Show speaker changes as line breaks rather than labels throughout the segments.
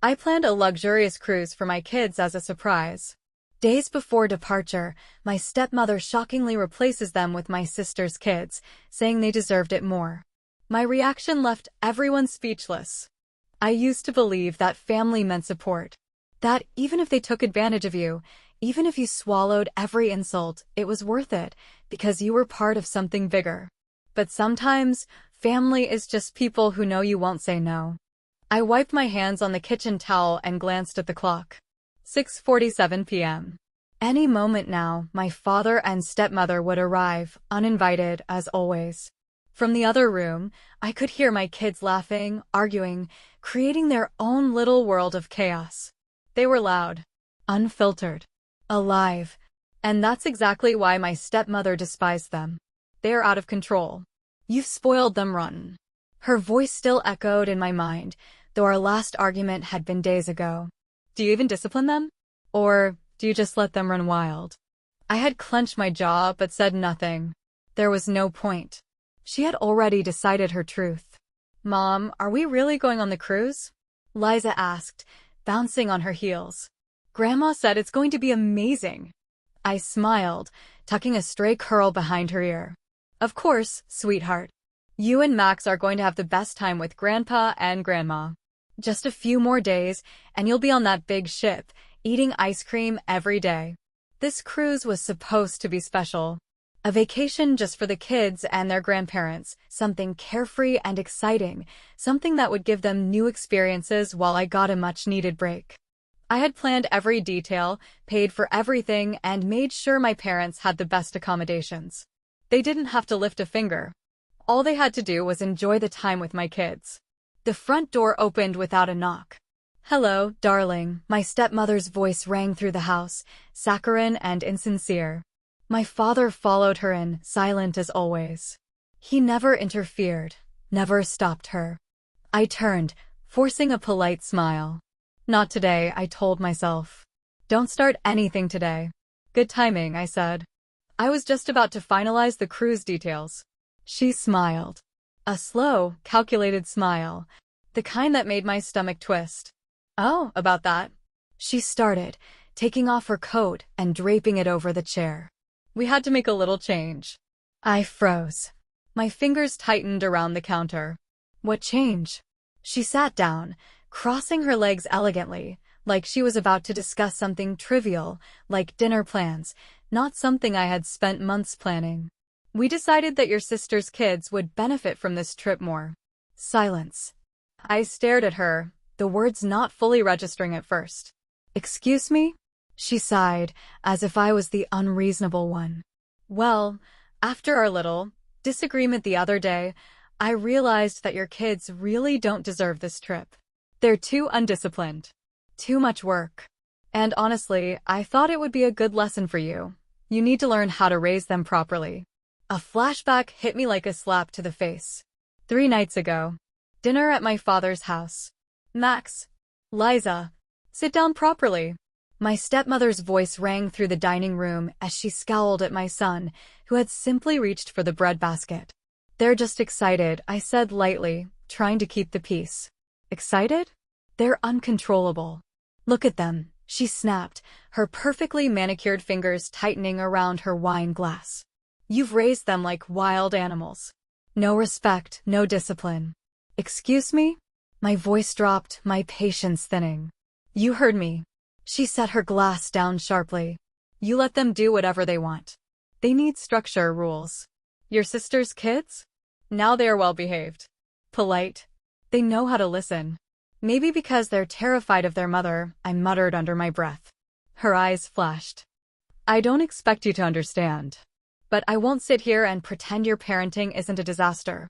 I planned a luxurious cruise for my kids as a surprise. Days before departure, my stepmother shockingly replaces them with my sister's kids, saying they deserved it more. My reaction left everyone speechless. I used to believe that family meant support. That even if they took advantage of you, even if you swallowed every insult, it was worth it, because you were part of something bigger. But sometimes, family is just people who know you won't say no. I wiped my hands on the kitchen towel and glanced at the clock. 6:47 p.m. Any moment now, my father and stepmother would arrive, uninvited as always. From the other room, I could hear my kids laughing, arguing, creating their own little world of chaos. They were loud, unfiltered, alive, and that's exactly why my stepmother despised them. They are out of control. You've spoiled them rotten. Her voice still echoed in my mind, though our last argument had been days ago. Do you even discipline them? Or do you just let them run wild? I had clenched my jaw but said nothing. There was no point. She had already decided her truth. Mom, are we really going on the cruise? Liza asked, bouncing on her heels. Grandma said it's going to be amazing. I smiled, tucking a stray curl behind her ear. Of course, sweetheart. You and Max are going to have the best time with Grandpa and Grandma. Just a few more days, and you'll be on that big ship, eating ice cream every day. This cruise was supposed to be special. A vacation just for the kids and their grandparents, something carefree and exciting, something that would give them new experiences while I got a much-needed break. I had planned every detail, paid for everything, and made sure my parents had the best accommodations. They didn't have to lift a finger. All they had to do was enjoy the time with my kids. The front door opened without a knock. Hello, darling, my stepmother's voice rang through the house, saccharine and insincere. My father followed her in, silent as always. He never interfered, never stopped her. I turned, forcing a polite smile. Not today, I told myself. Don't start anything today. Good timing, I said. I was just about to finalize the cruise details. She smiled. A slow, calculated smile, the kind that made my stomach twist. Oh, about that. She started, taking off her coat and draping it over the chair. We had to make a little change. I froze. My fingers tightened around the counter. What change? She sat down, crossing her legs elegantly, like she was about to discuss something trivial, like dinner plans, not something I had spent months planning. We decided that your sister's kids would benefit from this trip more. Silence. I stared at her, the words not fully registering at first. Excuse me? She sighed, as if I was the unreasonable one. Well, after our little disagreement the other day, I realized that your kids really don't deserve this trip. They're too undisciplined. Too much work. And honestly, I thought it would be a good lesson for you. You need to learn how to raise them properly. A flashback hit me like a slap to the face. 3 nights ago. Dinner at my father's house. Max. Liza. Sit down properly. My stepmother's voice rang through the dining room as she scowled at my son, who had simply reached for the breadbasket. They're just excited, I said lightly, trying to keep the peace. Excited? They're uncontrollable. Look at them, she snapped, her perfectly manicured fingers tightening around her wine glass. You've raised them like wild animals. No respect, no discipline. Excuse me? My voice dropped, my patience thinning. You heard me. She set her glass down sharply. You let them do whatever they want. They need structure, rules. Your sister's kids? Now they are well behaved. Polite. They know how to listen. Maybe because they're terrified of their mother, I muttered under my breath. Her eyes flashed. I don't expect you to understand. But I won't sit here and pretend your parenting isn't a disaster.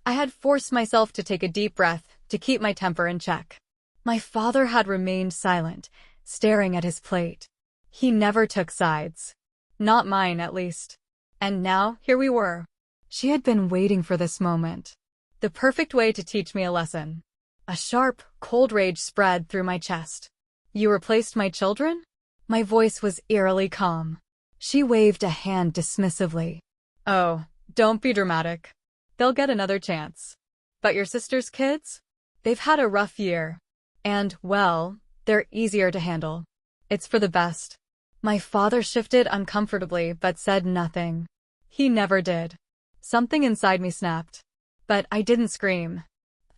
I had forced myself to take a deep breath to keep my temper in check. My father had remained silent, staring at his plate. He never took sides. Not mine, at least. And now, here we were. She had been waiting for this moment. The perfect way to teach me a lesson. A sharp, cold rage spread through my chest. You replaced my children? My voice was eerily calm. She waved a hand dismissively. Oh, don't be dramatic. They'll get another chance. But your sister's kids? They've had a rough year. And, well, they're easier to handle. It's for the best. My father shifted uncomfortably but said nothing. He never did. Something inside me snapped. But I didn't scream.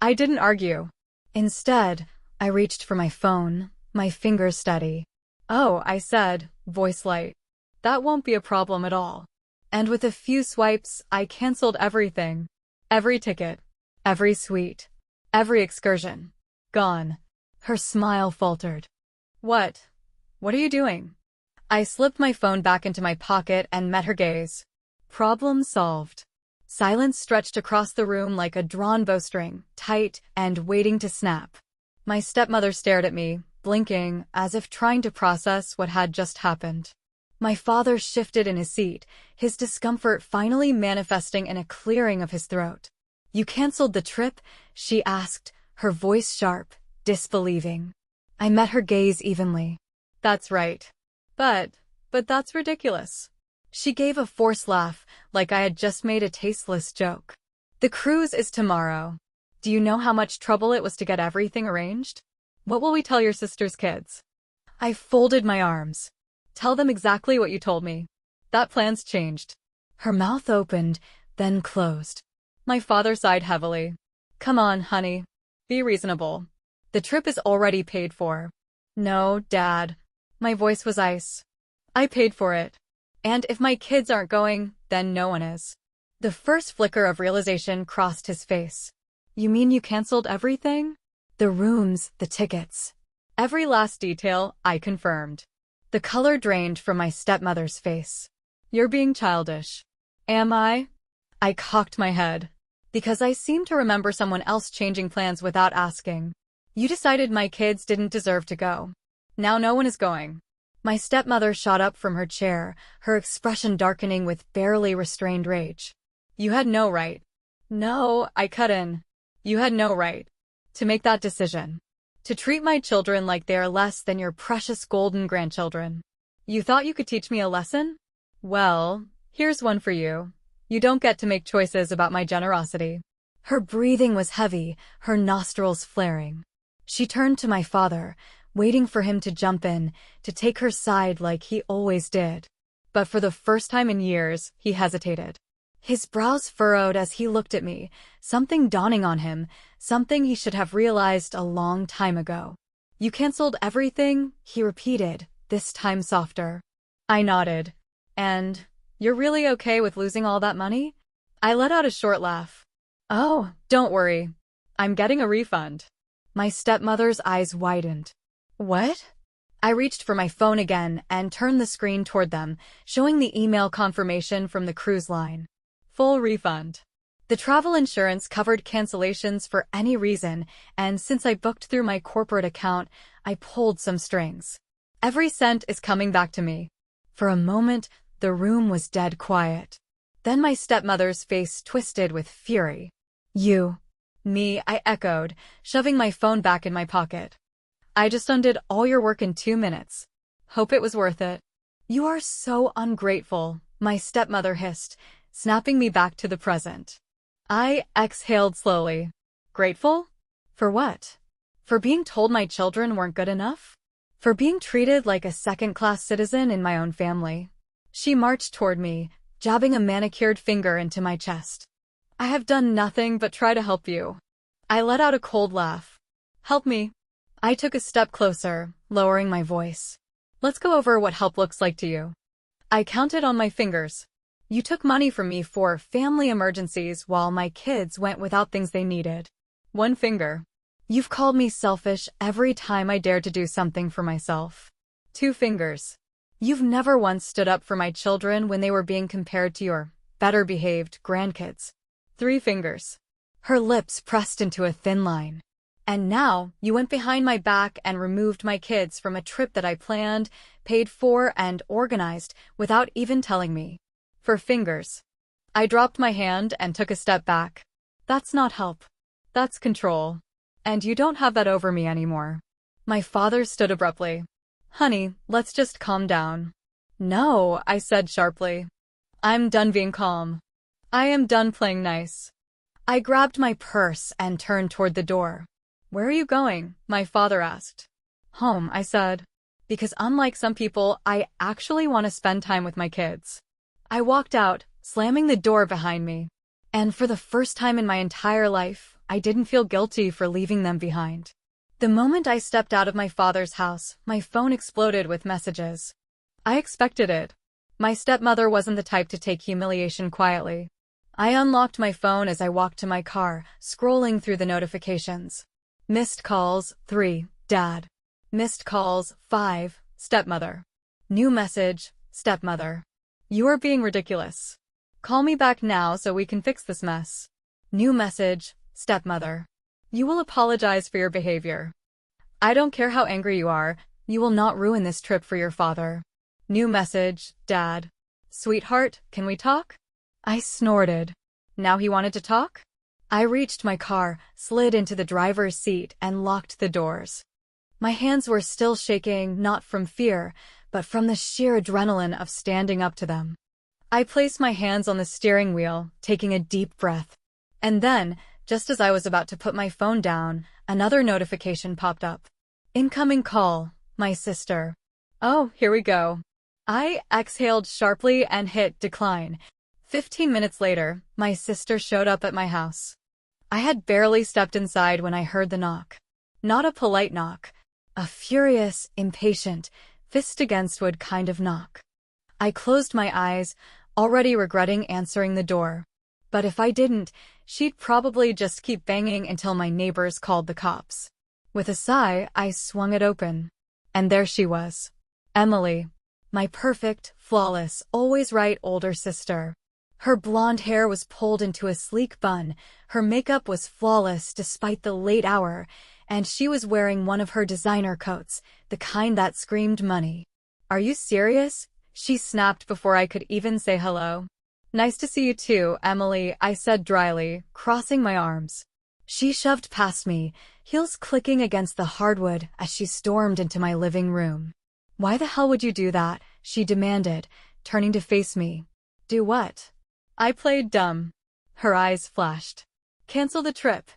I didn't argue. Instead, I reached for my phone, my fingers steady. "Oh," I said, voice light. "That won't be a problem at all." And with a few swipes, I canceled everything. Every ticket. Every suite. Every excursion. Gone. Her smile faltered. "What? What are you doing?" I slipped my phone back into my pocket and met her gaze. Problem solved. Silence stretched across the room like a drawn bowstring, tight and waiting to snap. My stepmother stared at me, blinking, as if trying to process what had just happened. My father shifted in his seat, his discomfort finally manifesting in a clearing of his throat. "You canceled the trip?" she asked, her voice sharp, disbelieving. I met her gaze evenly. "That's right. But that's ridiculous." She gave a forced laugh, like I had just made a tasteless joke. "The cruise is tomorrow. Do you know how much trouble it was to get everything arranged? What will we tell your sister's kids?" I folded my arms. "Tell them exactly what you told me. That plan's changed." Her mouth opened, then closed. My father sighed heavily. "Come on, honey. Be reasonable. The trip is already paid for." "No, Dad." My voice was ice. "I paid for it. And if my kids aren't going, then no one is." The first flicker of realization crossed his face. "You mean you canceled everything?" "The rooms, the tickets." Every last detail, I confirmed. The color drained from my stepmother's face. "You're being childish." "Am I?" I cocked my head. "Because I seem to remember someone else changing plans without asking. You decided my kids didn't deserve to go. Now no one is going." My stepmother shot up from her chair, her expression darkening with barely restrained rage. "You had no right." "No," I cut in. "You had no right to make that decision. To treat my children like they are less than your precious golden grandchildren. You thought you could teach me a lesson? Well, here's one for you. You don't get to make choices about my generosity." Her breathing was heavy, her nostrils flaring. She turned to my father, waiting for him to jump in, to take her side like he always did. But for the first time in years, he hesitated. His brows furrowed as he looked at me, something dawning on him, something he should have realized a long time ago. "You canceled everything?" he repeated, this time softer. I nodded. "And you're really okay with losing all that money?" I let out a short laugh. "Oh, don't worry. I'm getting a refund." My stepmother's eyes widened. "What?" I reached for my phone again and turned the screen toward them, showing the email confirmation from the cruise line. "Full refund." The travel insurance covered cancellations for any reason, and since I booked through my corporate account, I pulled some strings. Every cent is coming back to me. For a moment, the room was dead quiet. Then my stepmother's face twisted with fury. "You." "Me," I echoed, shoving my phone back in my pocket. "I just undid all your work in 2 minutes. Hope it was worth it." "You are so ungrateful," my stepmother hissed, snapping me back to the present. I exhaled slowly. Grateful? For what? For being told my children weren't good enough? For being treated like a second-class citizen in my own family? She marched toward me, jabbing a manicured finger into my chest. "I have done nothing but try to help you." I let out a cold laugh. "Help me?" I took a step closer, lowering my voice. "Let's go over what help looks like to you." I counted on my fingers. "You took money from me for family emergencies while my kids went without things they needed." One finger. "You've called me selfish every time I dared to do something for myself." 2 fingers. "You've never once stood up for my children when they were being compared to your better-behaved grandkids." 3 fingers. Her lips pressed into a thin line. "And now, you went behind my back and removed my kids from a trip that I planned, paid for, and organized without even telling me." 4 fingers. I dropped my hand and took a step back. "That's not help. That's control. And you don't have that over me anymore." My father stood abruptly. "Honey, let's just calm down." "No," I said sharply. "I'm done being calm. I am done playing nice." I grabbed my purse and turned toward the door. Where are you going? My father asked. Home, I said. Because unlike some people, I actually want to spend time with my kids. I walked out, slamming the door behind me. And for the first time in my entire life, I didn't feel guilty for leaving them behind. The moment I stepped out of my father's house, my phone exploded with messages. I expected it. My stepmother wasn't the type to take humiliation quietly. I unlocked my phone as I walked to my car, scrolling through the notifications. Missed calls, 3, Dad. Missed calls, 5, Stepmother. New message, Stepmother. You are being ridiculous. Call me back now so we can fix this mess. New message, Stepmother. You will apologize for your behavior. I don't care how angry you are, you will not ruin this trip for your father. New message, Dad. Sweetheart, can we talk? I snorted. Now he wanted to talk? I reached my car, slid into the driver's seat, and locked the doors. My hands were still shaking, not from fear, but from the sheer adrenaline of standing up to them. I placed my hands on the steering wheel, taking a deep breath. And then, just as I was about to put my phone down, another notification popped up. Incoming call, my sister. Oh, here we go. I exhaled sharply and hit decline. 15 minutes later, my sister showed up at my house. I had barely stepped inside when I heard the knock. Not a polite knock. A furious, impatient, fist against wood kind of knock. I closed my eyes, already regretting answering the door. But if I didn't, she'd probably just keep banging until my neighbors called the cops. With a sigh, I swung it open. And there she was. Emily. My perfect, flawless, always right older sister. Her blonde hair was pulled into a sleek bun, her makeup was flawless despite the late hour, and she was wearing one of her designer coats, the kind that screamed money. Are you serious? She snapped before I could even say hello. Nice to see you too, Emily, I said dryly, crossing my arms. She shoved past me, heels clicking against the hardwood as she stormed into my living room. Why the hell would you do that? She demanded, turning to face me. Do what? I played dumb. Her eyes flashed. Cancel the trip.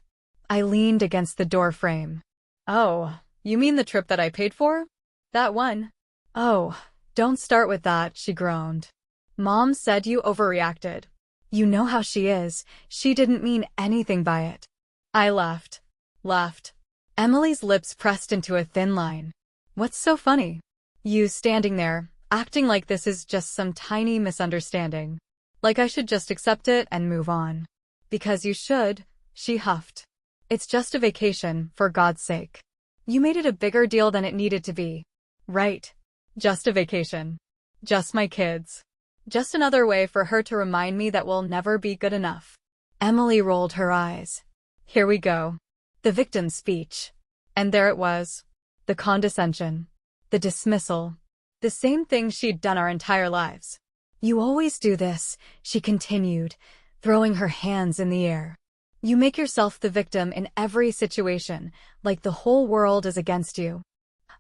I leaned against the door frame. Oh, you mean the trip that I paid for? That one? Oh, don't start with that, she groaned. Mom said you overreacted. You know how she is, she didn't mean anything by it. I laughed. Emily's lips pressed into a thin line. What's so funny? You standing there, acting like this is just some tiny misunderstanding. Like I should just accept it and move on. Because you should, she huffed. It's just a vacation, for God's sake. You made it a bigger deal than it needed to be. Right. Just a vacation. Just my kids. Just another way for her to remind me that we'll never be good enough. Emily rolled her eyes. Here we go. The victim's speech. And there it was. The condescension. The dismissal. The same thing she'd done our entire lives. You always do this, she continued, throwing her hands in the air. You make yourself the victim in every situation, like the whole world is against you.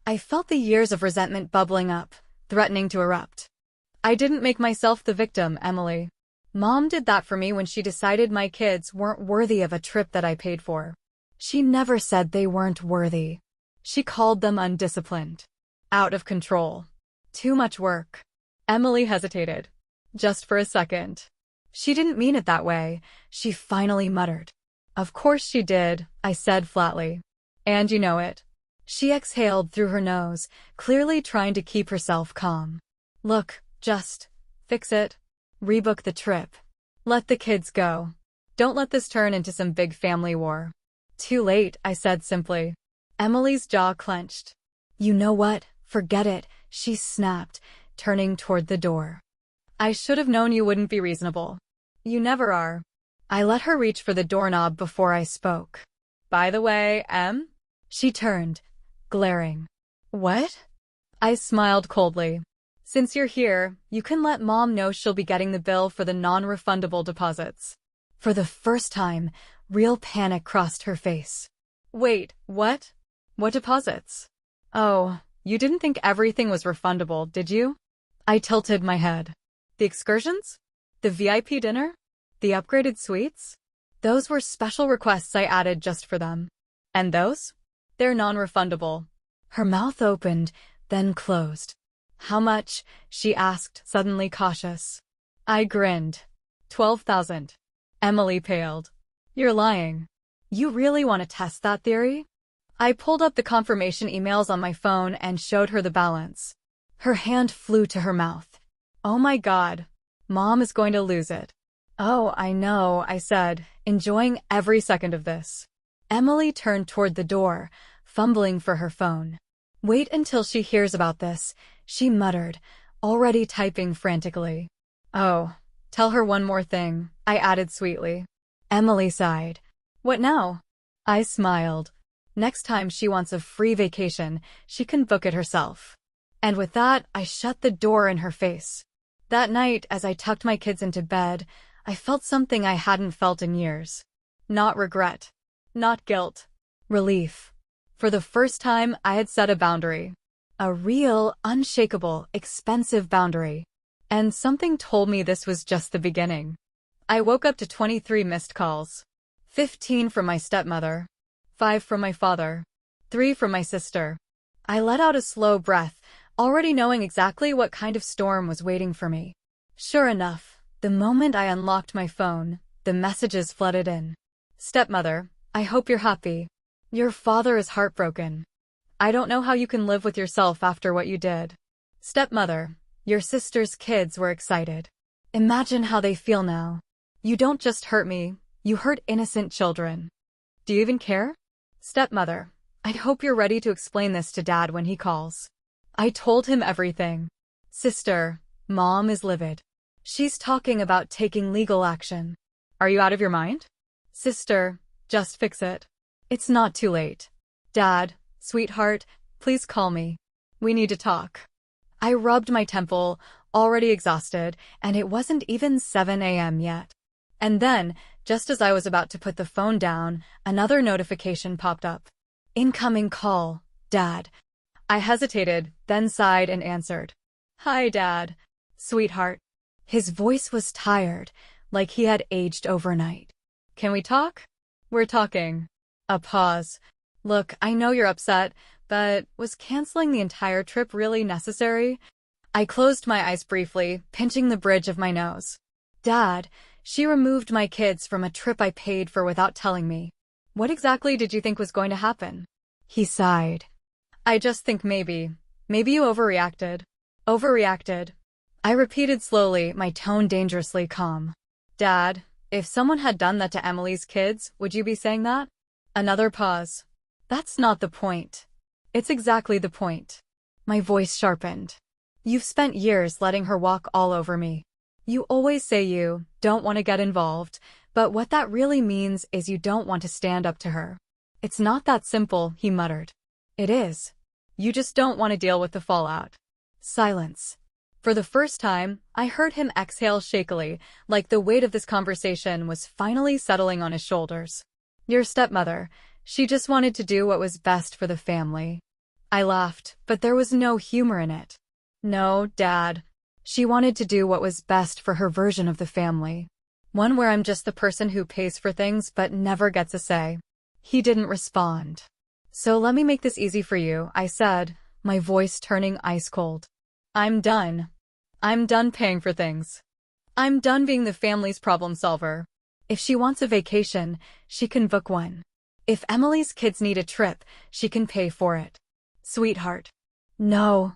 I felt the years of resentment bubbling up, threatening to erupt. I didn't make myself the victim, Emily. Mom did that for me when she decided my kids weren't worthy of a trip that I paid for. She never said they weren't worthy. She called them undisciplined. Out of control. Too much work. Emily hesitated. Just for a second. She didn't mean it that way, she finally muttered. Of course she did, I said flatly. And you know it. She exhaled through her nose, clearly trying to keep herself calm. Look, just fix it. Rebook the trip. Let the kids go. Don't let this turn into some big family war. Too late, I said simply. Emily's jaw clenched. You know what? Forget it, she snapped, turning toward the door. I should have known you wouldn't be reasonable. You never are. I let her reach for the doorknob before I spoke. By the way, Em? She turned, glaring. What? I smiled coldly. Since you're here, you can let Mom know she'll be getting the bill for the non-refundable deposits. For the first time, real panic crossed her face. Wait, what? What deposits? Oh, you didn't think everything was refundable, did you? I tilted my head. The excursions? The VIP dinner? The upgraded suites? Those were special requests I added just for them. And those? They're non-refundable. Her mouth opened, then closed. How much? She asked, suddenly cautious. I grinned. 12,000. Emily paled. You're lying. You really want to test that theory? I pulled up the confirmation emails on my phone and showed her the balance. Her hand flew to her mouth. Oh my God. Mom is going to lose it. Oh, I know, I said, enjoying every second of this. Emily turned toward the door, fumbling for her phone. Wait until she hears about this, she muttered, already typing frantically. Oh, tell her one more thing, I added sweetly. Emily sighed. What now? I smiled. Next time she wants a free vacation, she can book it herself. And with that, I shut the door in her face. That night, as I tucked my kids into bed, I felt something I hadn't felt in years. Not regret. Not guilt. Relief. For the first time, I had set a boundary. A real, unshakable, expensive boundary. And something told me this was just the beginning. I woke up to 23 missed calls. 15 from my stepmother. 5 from my father. 3 from my sister. I let out a slow breath, already knowing exactly what kind of storm was waiting for me. Sure enough, the moment I unlocked my phone, the messages flooded in. Stepmother, I hope you're happy. Your father is heartbroken. I don't know how you can live with yourself after what you did. Stepmother, your sister's kids were excited. Imagine how they feel now. You don't just hurt me, you hurt innocent children. Do you even care? Stepmother, I hope you're ready to explain this to Dad when he calls. I told him everything. Sister, Mom is livid. She's talking about taking legal action. Are you out of your mind? Sister, just fix it. It's not too late. Dad, sweetheart, please call me. We need to talk. I rubbed my temple, already exhausted, and it wasn't even 7 a.m. yet. And then, just as I was about to put the phone down, another notification popped up. Incoming call, Dad. I hesitated, then sighed and answered. Hi, Dad. Sweetheart. His voice was tired, like he had aged overnight. Can we talk? We're talking. A pause. Look, I know you're upset, but was canceling the entire trip really necessary? I closed my eyes briefly, pinching the bridge of my nose. Dad, she removed my kids from a trip I paid for without telling me. What exactly did you think was going to happen? He sighed. I just think maybe you overreacted. Overreacted. I repeated slowly, my tone dangerously calm. Dad, if someone had done that to Emily's kids, would you be saying that? Another pause. That's not the point. It's exactly the point. My voice sharpened. You've spent years letting her walk all over me. You always say you don't want to get involved, but what that really means is you don't want to stand up to her. It's not that simple, he muttered. It is. You just don't want to deal with the fallout. Silence. For the first time, I heard him exhale shakily, like the weight of this conversation was finally settling on his shoulders. Your stepmother, she just wanted to do what was best for the family. I laughed, but there was no humor in it. No, Dad. She wanted to do what was best for her version of the family. One where I'm just the person who pays for things but never gets a say. He didn't respond. So let me make this easy for you, I said, my voice turning ice cold. I'm done. I'm done paying for things. I'm done being the family's problem solver. If she wants a vacation, she can book one. If Emily's kids need a trip, she can pay for it. Sweetheart. No.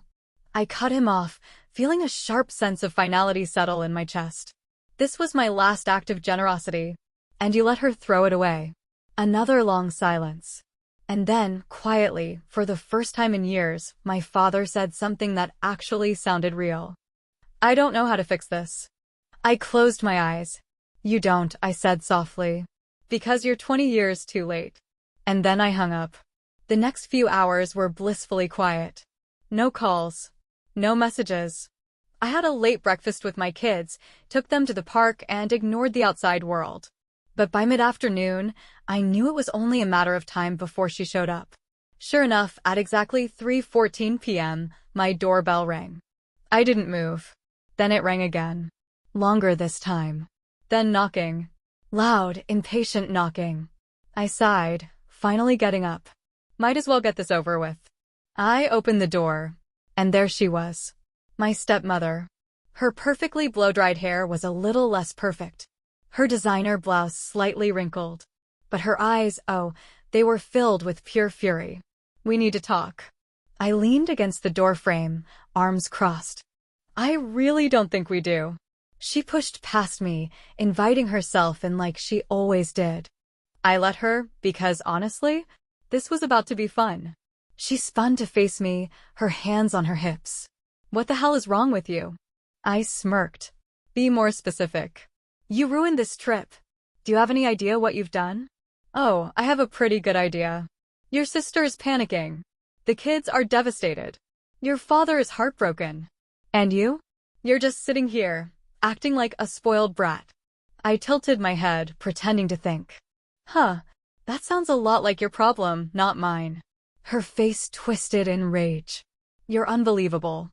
I cut him off, feeling a sharp sense of finality settle in my chest. This was my last act of generosity. And you let her throw it away. Another long silence. And then, quietly, for the first time in years, my father said something that actually sounded real. I don't know how to fix this. I closed my eyes. You don't, I said softly. Because you're 20 years too late. And then I hung up. The next few hours were blissfully quiet. No calls. No messages. I had a late breakfast with my kids, took them to the park, and ignored the outside world. But by mid-afternoon, I knew it was only a matter of time before she showed up. Sure enough, at exactly 3:14 p.m., my doorbell rang. I didn't move. Then it rang again. Longer this time. Then knocking. Loud, impatient knocking. I sighed, finally getting up. Might as well get this over with. I opened the door, and there she was. My stepmother. Her perfectly blow-dried hair was a little less perfect. Her designer blouse slightly wrinkled. But her eyes, oh, they were filled with pure fury. "We need to talk." I leaned against the door frame, arms crossed. "I really don't think we do." She pushed past me, inviting herself in like she always did. I let her because, honestly, this was about to be fun. She spun to face me, her hands on her hips. "What the hell is wrong with you?" I smirked. "Be more specific." "You ruined this trip. Do you have any idea what you've done?" "Oh, I have a pretty good idea. Your sister is panicking. The kids are devastated. Your father is heartbroken. And you? You're just sitting here, acting like a spoiled brat." I tilted my head, pretending to think. "Huh, that sounds a lot like your problem, not mine." Her face twisted in rage. "You're unbelievable.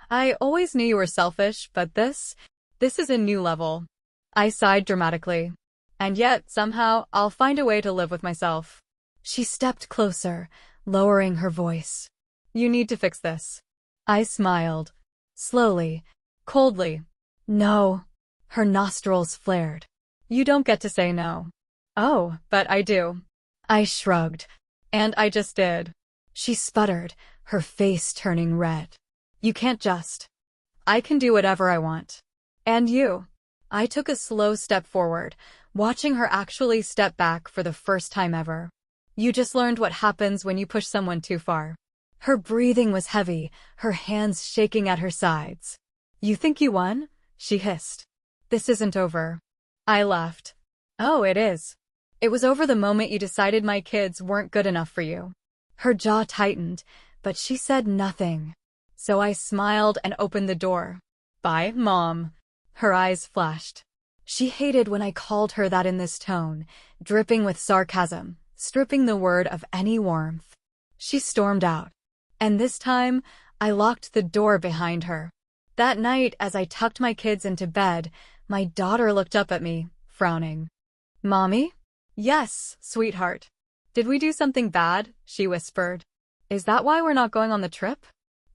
I always knew you were selfish, but this is a new level." I sighed dramatically. "And yet, somehow, I'll find a way to live with myself." She stepped closer, lowering her voice. "You need to fix this." I smiled. Slowly, coldly. "No." Her nostrils flared. "You don't get to say no." "Oh, but I do." I shrugged. "And I just did." She sputtered, her face turning red. "You can't just." "I can do whatever I want." "And you." I took a slow step forward, watching her actually step back for the first time ever. "You just learned what happens when you push someone too far." Her breathing was heavy, her hands shaking at her sides. "You think you won?" she hissed. "This isn't over." I laughed. "Oh, it is. It was over the moment you decided my kids weren't good enough for you." Her jaw tightened, but she said nothing. So I smiled and opened the door. "Bye, Mom." Her eyes flashed. She hated when I called her that in this tone, dripping with sarcasm, stripping the word of any warmth. She stormed out. And this time, I locked the door behind her. That night, as I tucked my kids into bed, my daughter looked up at me, frowning. "Mommy?" "Yes, sweetheart." "Did we do something bad?" she whispered. "Is that why we're not going on the trip?"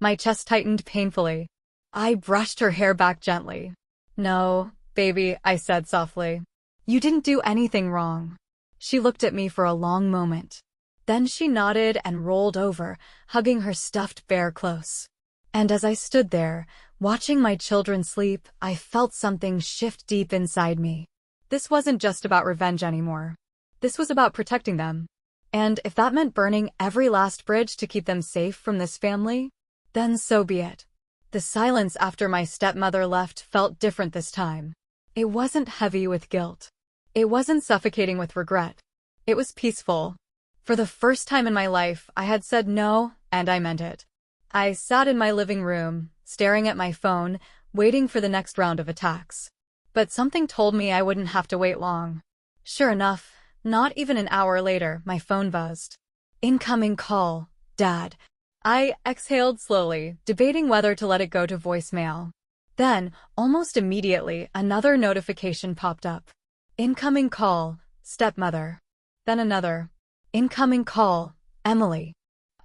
My chest tightened painfully. I brushed her hair back gently. "No, baby," I said softly. "You didn't do anything wrong." She looked at me for a long moment. Then she nodded and rolled over, hugging her stuffed bear close. And as I stood there, watching my children sleep, I felt something shift deep inside me. This wasn't just about revenge anymore. This was about protecting them. And if that meant burning every last bridge to keep them safe from this family, then so be it. The silence after my stepmother left felt different this time. It wasn't heavy with guilt. It wasn't suffocating with regret. It was peaceful. For the first time in my life, I had said no, and I meant it. I sat in my living room, staring at my phone, waiting for the next round of attacks. But something told me I wouldn't have to wait long. Sure enough, not even an hour later, my phone buzzed. "Incoming call, Dad." I exhaled slowly, debating whether to let it go to voicemail. Then, almost immediately, another notification popped up. "Incoming call, Stepmother." Then another. "Incoming call, Emily."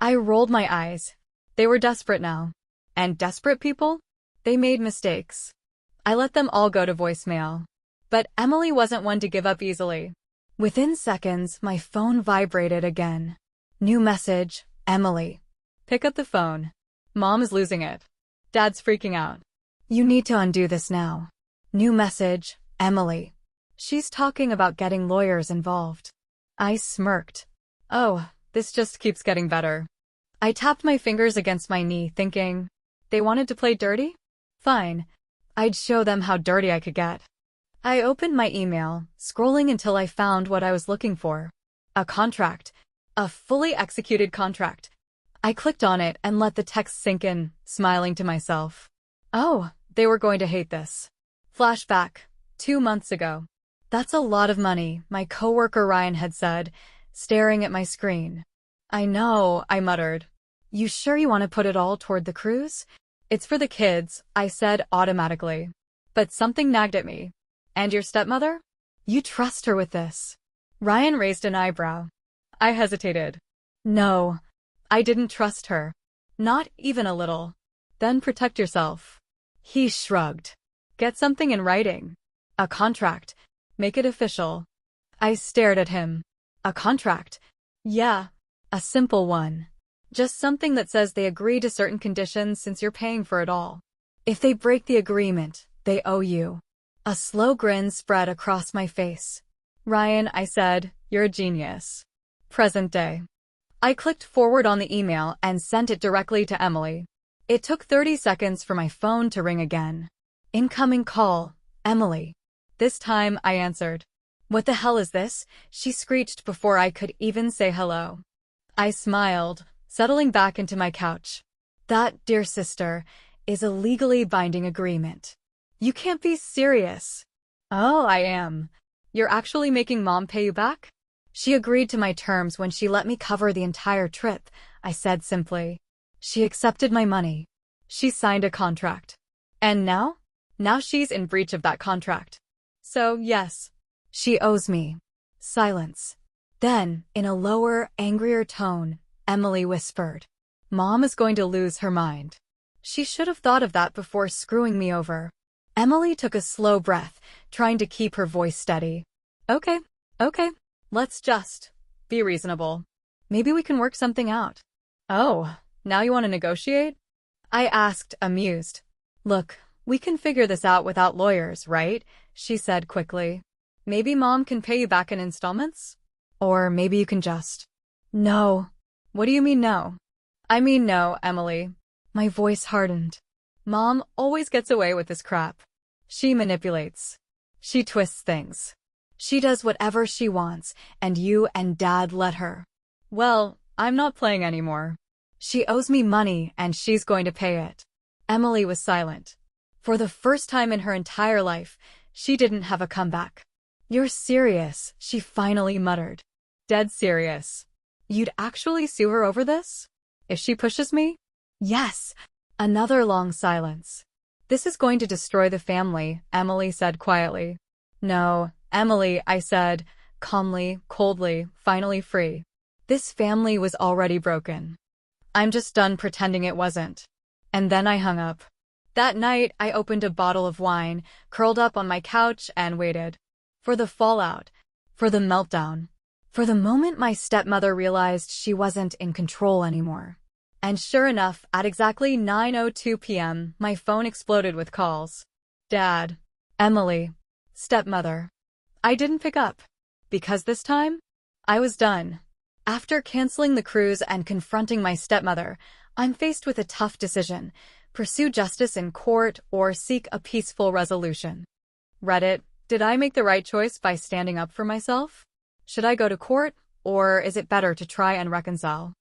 I rolled my eyes. They were desperate now. And desperate people? They made mistakes. I let them all go to voicemail. But Emily wasn't one to give up easily. Within seconds, my phone vibrated again. New message, Emily. "Pick up the phone. Mom is losing it. Dad's freaking out. You need to undo this now." New message, Emily. "She's talking about getting lawyers involved." I smirked. Oh, this just keeps getting better. I tapped my fingers against my knee, thinking, they wanted to play dirty? Fine. I'd show them how dirty I could get. I opened my email, scrolling until I found what I was looking for. A contract. A fully executed contract. I clicked on it and let the text sink in, smiling to myself. Oh, they were going to hate this. Flashback. 2 months ago. "That's a lot of money," my coworker Ryan had said, staring at my screen. "I know," I muttered. "You sure you want to put it all toward the cruise?" "It's for the kids," I said automatically. But something nagged at me. "And your stepmother? You trust her with this?" Ryan raised an eyebrow. I hesitated. No, I didn't trust her. Not even a little. Then protect yourself. He shrugged. Get something in writing. A contract. Make it official. I stared at him. A contract? Yeah, a simple one. Just something that says they agree to certain conditions since you're paying for it all. If they break the agreement, they owe you. A slow grin spread across my face. Ryan, I said, you're a genius. Present day. I clicked forward on the email and sent it directly to Emily. It took 30 seconds for my phone to ring again. Incoming call, Emily. This time I answered. What the hell is this? She screeched before I could even say hello. I smiled, settling back into my couch. That, dear sister, is a legally binding agreement. You can't be serious. Oh, I am. You're actually making Mom pay you back? She agreed to my terms when she let me cover the entire trip, I said simply. She accepted my money. She signed a contract. And now? Now she's in breach of that contract. So, yes, she owes me. Silence. Then, in a lower, angrier tone, Emily whispered, Mom is going to lose her mind. She should have thought of that before screwing me over. Emily took a slow breath, trying to keep her voice steady. Okay. Let's just be reasonable. Maybe we can work something out. Oh, now you want to negotiate? I asked, amused. Look, we can figure this out without lawyers, right? She said quickly. Maybe Mom can pay you back in installments? Or maybe you can just... No. What do you mean no? I mean no, Emily. My voice hardened. Mom always gets away with this crap. She manipulates. She twists things. She does whatever she wants, and you and Dad let her. Well, I'm not playing anymore. She owes me money, and she's going to pay it. Emily was silent. For the first time in her entire life, she didn't have a comeback. You're serious, she finally muttered. Dead serious. You'd actually sue her over this? If she pushes me? Yes. Another long silence. This is going to destroy the family, Emily said quietly. No, Emily, I said, calmly, coldly, finally free. This family was already broken. I'm just done pretending it wasn't. And then I hung up. That night, I opened a bottle of wine, curled up on my couch, and waited. For the fallout. For the meltdown. For the moment my stepmother realized she wasn't in control anymore. And sure enough, at exactly 9:02 p.m., my phone exploded with calls. Dad. Emily. Stepmother. I didn't pick up. Because this time, I was done. After canceling the cruise and confronting my stepmother, I'm faced with a tough decision: pursue justice in court or seek a peaceful resolution. Reddit, did I make the right choice by standing up for myself? Should I go to court, or is it better to try and reconcile?